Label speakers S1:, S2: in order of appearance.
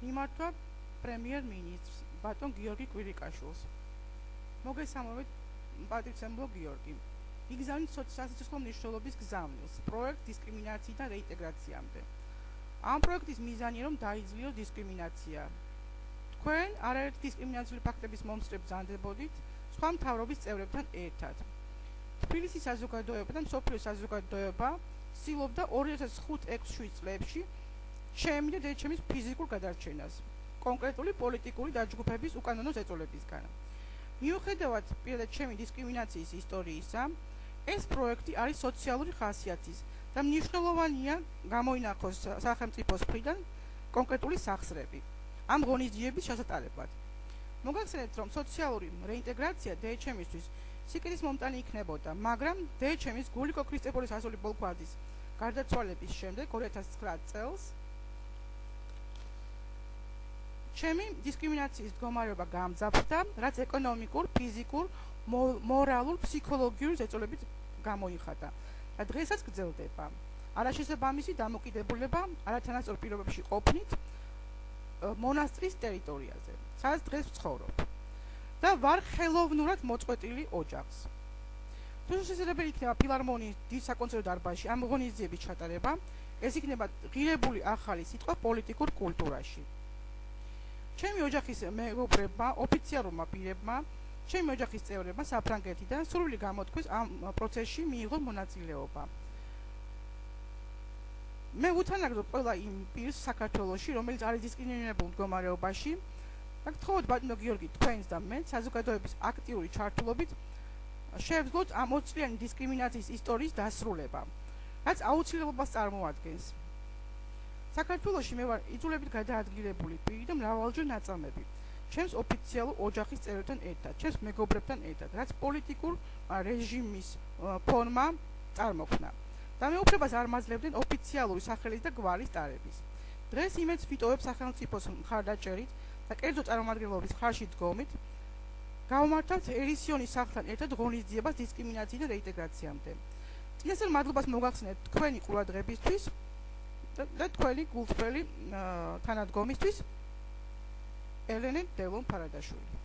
S1: მიმართვა პრემიერ-მინისტრს ბატონ გიორგი კვირიკაშვილს. მოგესალმებით, პატრიცემბლო გიორგი. იგზავნით სასიცოცხლო მნიშვნელობის გზავნილს, პროექტ დისკრიმინაციიდან რეინტეგრაციამდე. ამ პროექტის მიზანია, რომ დაიძლიოს დისკრიმინაცია. თქვენ არაერთი დისკრიმინაციული ფაქტების მომსწრებ ბრძანდებოდით სხვა მთავრობის წევრებთან ერთად. თბილისის საზოგადოება და მსოფლიოს საზოგადოება ცდილობდა 2005-2006 წლებში ჩემი და დედაჩემის ფიზიკურ გადარჩენას, კონკრეტული პოლიტიკური დაჯგუფების უკანონო ზეწოლებისგან. მიუხედავად პირადად ჩემი დისკრიმინაციის ისტორიისა, ეს პროექტი არის სოციალური ხასიათის და მნიშვნელოვანია გამოინახოს სახელმწიფოს მხრიდან კონკრეტული სახსრები ამ ღონისძიების ჩასატარებლად. მოგახსენებთ, რომ სოციალური რეინტეგრაცია დედაჩემისთვის სიკეთის მომტანი იქნებოდა, მაგრამ დედაჩემის გულიკო ქრისტეფორეს ასული პოლკვადის გარდაცვალების შემდეგ 2009 წელს ჩემი დისკრიმინაციის მდგომარეობა გამძაფრდა, რაც ეკონომიკურ, ფიზიკურ, მორალურ, ფსიქოლოგიურ ზეწოლებით გამოიხატა და დღესაც გრძელდება. არაშესაბამისი დამოკიდებულება არათანასწორ პირობებში ყოფნით მონასტრის ტერიტორიაზე, სადაც დღეს ვცხოვრობ და ვარ ხელოვნურად მოწყვეტილი ოჯახს. თუ შესაძლებელი იქნება ფილარმონიის დიდ საკონცერტო დარბაზში ამ ღონისძიების ჩატარება, ეს იქნება ღირებული ახალი სიტყვა პოლიტიკურ კულტურაში. ჩემი ოჯახის მეგობრებმა, ოფიციალურმა პირებმა, ჩემი ოჯახის წევრებმა საფრანგეთიდან სრული გამოთქმის ამ პროცესში მიიღო მონაწილეობა. მე უთანაგდობ ყველა იმ პირს საქართველოში, რომელიც არის დისკრიმინირებულ მდგომარეობაში და გთხოვთ ბატონო გიორგი, თქვენს და მე საზოგადოების აქტიური ჩართულობით შევძლოთ ამ 20 წლიანი დისკრიმინაციის ისტორიის დასრულება, რაც აუცილებლობას წარმოადგენს. საქართველოში მე ვარ იძულებით გადაადგილებული პირი და მრავალჯერ ნაწამები ჩემს ოფიციალურ ოჯახის წევრებთან ერთად, ჩემს მეგობრებთან ერთად, რაც პოლიტიკურ რეჟიმის ფორმა წარმოქმნა და მეუფლებას არ მაძლევდნენ ოფიციალური სახელის და გვარის დარების. დღეს იმედს ვიტოვებ სახელმწიფოს მხარდაჭერით და კერძო წარმომადგენლობის მხარში დგომით გავმართავთ ერისიონის სახლთან ერთად ღონისძიებას დისკრიმინაციიდან რეინტეგრაციამდე. წინასწარ მადლობას მოგახსენებთ თქვენი ყურადღებისთვის და თქვენი გულწრფელი თანადგომისთვის ელენე დევონ ფარადაშვილი.